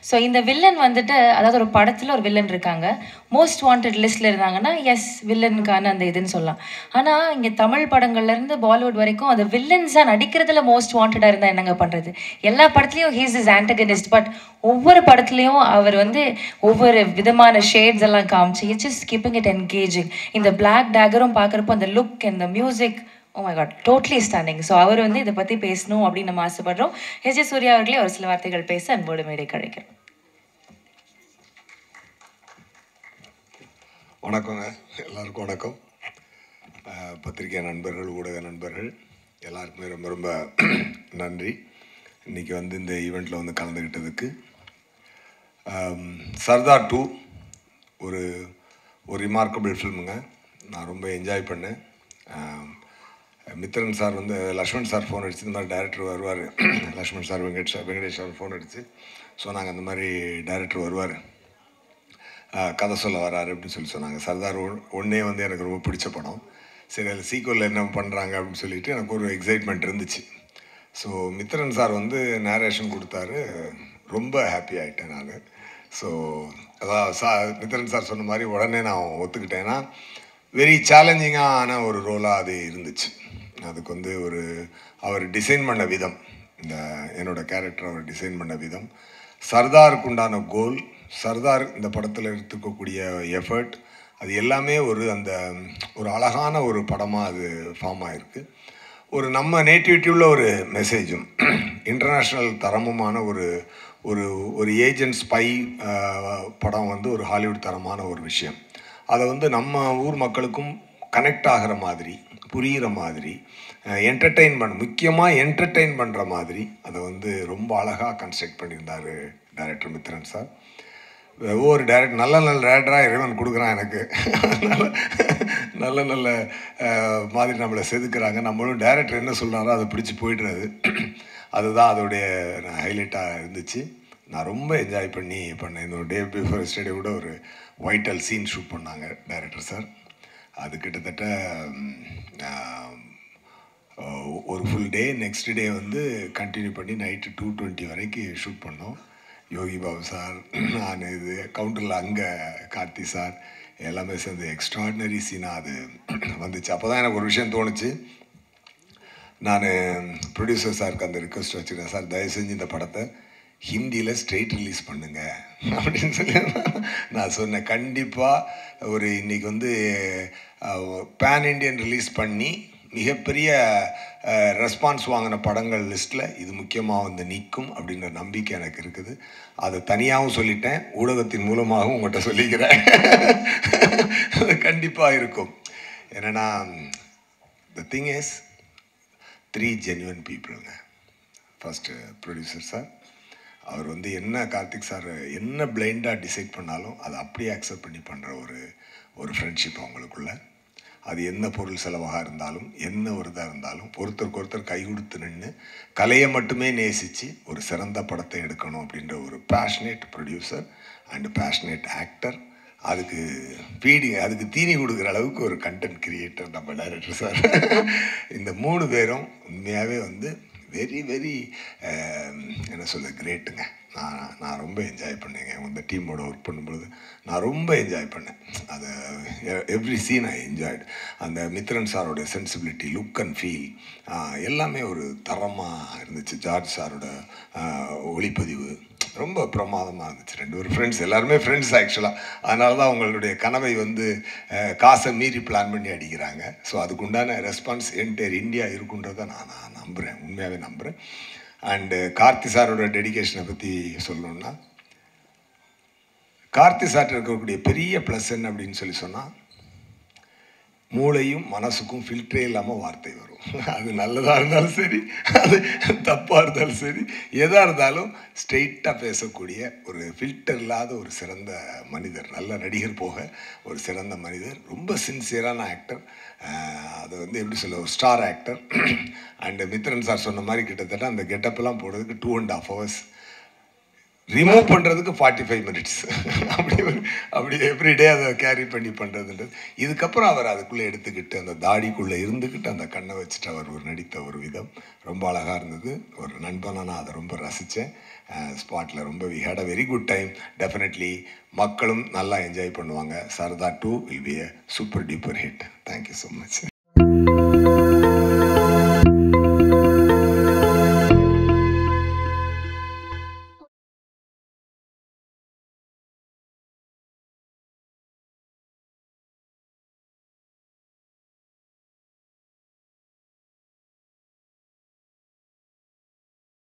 So இந்த villain வந்துட்டு, அதாவது ஒரு படத்தில் ஒரு வில்லன் இருக்காங்க, மோஸ்ட் வாண்டட் லிஸ்ட்டில் இருந்தாங்கன்னா எஸ் வில்லனுக்கான அந்த இதுன்னு சொல்லலாம். ஆனால் இங்கே தமிழ் படங்கள்லேருந்து பாலிவுட் வரைக்கும் அது வில்லன்ஸாக நடிக்கிறதுல மோஸ்ட் வாண்டடாக இருந்தால் என்னங்க பண்ணுறது? எல்லா படத்துலையும் ஹீஸ் இஸ் ஆன்டகனிஸ்ட், பட் ஒவ்வொரு படத்துலையும் அவர் வந்து ஒவ்வொரு விதமான ஷேட்ஸ் எல்லாம் காமிச்சு it's just keeping it engaging. இந்த பிளாக் டேகரும் பார்க்குறப்போ அந்த look and the music, oh my God, totally standing. So அவர் வந்து இதை பற்றி பேசணும் அப்படின்னு நம்ம ஆசைப்படுறோம். எஸ் ஜே சூர்யா அவர்களே ஒரு சில வார்த்தைகள் பேச அன்போடு மேடை கழிக்கிறோம். வணக்கங்க, எல்லாருக்கும் வணக்கம். பத்திரிகை நண்பர்கள், ஊடக நண்பர்கள் எல்லாருக்குமே ரொம்ப ரொம்ப நன்றி. இன்றைக்கி வந்து இந்த ஈவெண்ட்டில் வந்து கலந்துக்கிட்டதுக்கு. சர்தார் 2 ஒரு ரிமார்க்கபிள் ஃபில்முங்க. நான் ரொம்ப என்ஜாய் பண்ணேன். மித்ரன் சார் வந்து லக்ஷ்மண் சார் ஃபோன் அடிச்சு இந்த மாதிரி டைரக்டர் வருவார், Lakshman sir Venkatesh sir phone அடிச்சு சொன்னாங்க, அந்த மாதிரி டைரக்டர் வருவார், கதை சொல்ல வராரு அப்படின்னு சொன்னாங்க. சர்தார் 1 வந்து எனக்கு ரொம்ப பிடிச்ச படம். சரி, அதில் சீக்வலில் என்ன பண்ணுறாங்க அப்படின்னு சொல்லிட்டு எனக்கு ஒரு எக்ஸைட்மெண்ட் இருந்துச்சு. ஸோ மித்ரன் சார் வந்து நேரேஷன் கொடுத்தாரு, ரொம்ப ஹாப்பி ஆகிட்டேன் நான். ஸோ அதான் மித்ரன் சார் சொன்ன மாதிரி உடனே நான் ஒத்துக்கிட்டேன்னா, வெரி சேலஞ்சிங்கான ஒரு ரோலாக அது இருந்துச்சு. அதுக்கு வந்து அவர் டிசைன் பண்ண விதம், இந்த என்னோடய கேரக்டர் அவர் டிசைன் பண்ண விதம், சர்தாருக்கு உண்டான கோல், சர்தார் இந்த படத்தில் எடுத்துக்கக்கூடிய எஃபர்ட், அது எல்லாமே ஒரு அழகான ஒரு படமாக அது ஃபார்ம் ஆகிருக்கு. நம்ம நேட்டிவிட்டி உள்ள ஒரு மெசேஜும், இன்டர்நேஷ்னல் தரமுமான ஒரு ஏஜென்ட் ஸ்பை படம் வந்து ஒரு ஹாலிவுட் தரமான ஒரு விஷயம். அதை வந்து நம்ம ஊர் மக்களுக்கும் கனெக்ட் ஆகிற மாதிரி, புரிகிற மாதிரி, முக்கியமாக என்டர்டெயின் பண்ணுற மாதிரி அதை வந்து ரொம்ப அழகாக கன்ஸ்ட்ரக்ட் பண்ணியிருந்தார் டைரக்டர் மித்ரன் சார். ஒவ்வொரு நல்ல டேரக்டராக இறைவன் கொடுக்குறான் எனக்கு. நல்ல மாதிரி நம்மளை செதுக்குறாங்க. நம்மளும் டைரக்டர் என்ன சொல்கிறாரோ அதை பிடிச்சி போய்டுறது. அதுதான் அதோடைய ஹைலைட்டாக இருந்துச்சு. நான் ரொம்ப என்ஜாய் பண்ணேன். இந்த டே பிஃபோர் எஸ்டர்டே கூட ஒரு வைட்டல் சீன் ஷூட் பண்ணாங்க டைரக்டர் சார். அது கிட்டத்தட்ட ஒரு ஃபுல் டே, நெக்ஸ்ட் டே வந்து கண்டினியூ பண்ணி நைட்டு 2:20 வரைக்கும் ஷூட் பண்ணோம். யோகி பாபு சார், நான் இது கவுண்டரில் அங்கே கார்த்தி சார் எல்லாமே சேர்ந்து எக்ஸ்ட்ராடினரி சீனாக அது வந்துச்சு. அப்போ தான் எனக்கு ஒரு விஷயம் தோணுச்சு. நான் ப்ரொடியூசர் சாருக்கு அந்த ரிக்வெஸ்ட் வச்சுருக்கேன், சார் தயவு செஞ்சு இந்த படத்தை ஹிந்தியில் ஸ்ட்ரெயிட் ரிலீஸ் பண்ணுங்க அப்படின்னு சொல்லி நான் சொன்னேன். கண்டிப்பாக இன்றைக்கி வந்து பேன் இண்டியன் ரிலீஸ் பண்ணி மிகப்பெரிய ரெஸ்பான்ஸ் வாங்கின படங்கள் லிஸ்ட்டில் இது முக்கியமாக வந்து நிற்கும் அப்படின்ற நம்பிக்கை எனக்கு இருக்குது. அதை தனியாகவும் சொல்லிட்டேன், ஊடகத்தின் மூலமாகவும் உங்கள்கிட்ட சொல்லிக்கிறேன். அது கண்டிப்பாக இருக்கும். என்னென்னா, த திங் இஸ் 3 ஜென்யூன் பீப்புளுங்க. ஃபஸ்ட்டு ப்ரொடியூசர் சார், அவர் வந்து என்ன கார்த்திக் சார் என்ன பிளைண்டாக டிசைட் பண்ணாலும் அதை அப்படியே அக்செப்ட் பண்ணி பண்ணுற ஒரு ஃப்ரெண்ட்ஷிப் அவங்களுக்குள்ள. அது என்ன பொருள் செலவாக இருந்தாலும், என்ன ஒரு இதாக இருந்தாலும், ஒருத்தருக்கு ஒருத்தர் கை கொடுத்து நின்று கலையை மட்டுமே நேசித்து ஒரு சிறந்த படத்தை எடுக்கணும் அப்படின்ற ஒரு passionate producer and passionate actor. அதுக்கு தீனி கொடுக்குற அளவுக்கு ஒரு கண்டென்ட் கிரியேட்டர் நம்ம டைரக்டர் சார். இந்த 3 பேரும் உண்மையாகவே வந்து வெரி வெரி என்ன சொல்ல கிரேட்டுங்க. நான் ரொம்ப என்ஜாய் பண்ணேங்க. இந்த டீமோட ஒர்க் பண்ணும்பொழுது நான் ரொம்ப என்ஜாய் பண்ணேன். அதை எவ்ரி சீன் ஐ என்ஜாய்டு. அந்த மித்ரன் சாரோட சென்சிபிலிட்டி, லுக் அண்ட் ஃபீல் எல்லாமே ஒரு தரமாக இருந்துச்சு. ஜார்ஜ் சாரோட ஒளிப்பதிவு ரொம்ப பிரமாதமாக இருந்துச்சு. 2 பேரும் ஃப்ரெண்ட்ஸ், எல்லாருமே ஃப்ரெண்ட்ஸ் ஆக்சுவலாக. அதனால தான் அவங்களுடைய கனவை வந்து காசை மீறி பிளான் பண்ணி அடிக்கிறாங்க. ஸோ அதுக்குண்டான ரெஸ்பான்ஸ் என்டையர் இந்தியா இருக்குன்றதை நான் நம்புகிறேன், உண்மையாகவே நம்புகிறேன். அண்டு கார்த்தி சாரோட டெடிகேஷனை பற்றி சொல்லணுன்னா, கார்த்தி சார்ட்ட இருக்கக்கூடிய பெரிய ப்ளஸ் என்ன அப்படின்னு சொன்னால், மூளையும் மனசுக்கும் ஃபில்டரே இல்லாமல் வார்த்தை வரும். அது நல்லதாக இருந்தாலும் சரி, அது தப்பாக இருந்தாலும் சரி, எதாக இருந்தாலும் ஸ்ட்ரெயிட்டாக பேசக்கூடிய ஒரு ஃபில்டர் இல்லாத ஒரு சிறந்த மனிதர், நல்ல நடிகர் போக ஒரு சிறந்த மனிதர், ரொம்ப சின்சியரான ஆக்டர். அதை வந்து எப்படி சொல்ல, ஒரு star actor. And Mithran sir சொன்ன மாதிரி கிட்டத்தட்ட அந்த கெட்டப்பெல்லாம் போடுறதுக்கு 2.5 hours, ரிமூவ் பண்ணுறதுக்கு 45 minutes. அப்படி எவ்ரிடே அதை கேரி பண்ணி பண்ணுறதுன்றது. இதுக்கப்புறம் அவர் அதுக்குள்ளே எடுத்துக்கிட்டு அந்த தாடிக்குள்ளே இருந்துக்கிட்டு அந்த கண்ணை வச்சுட்டு அவர் நடித்த ஒரு விதம் ரொம்ப அழகாக இருந்தது. ஒரு நண்பனாக நான் அதை ரொம்ப ரசித்தேன். ஸ்பாட்டில் ரொம்ப we had a very good time. Definitely மக்களும் நல்லா என்ஜாய் பண்ணுவாங்க. Sardar 2 will be a super duper hit. Thank you so much.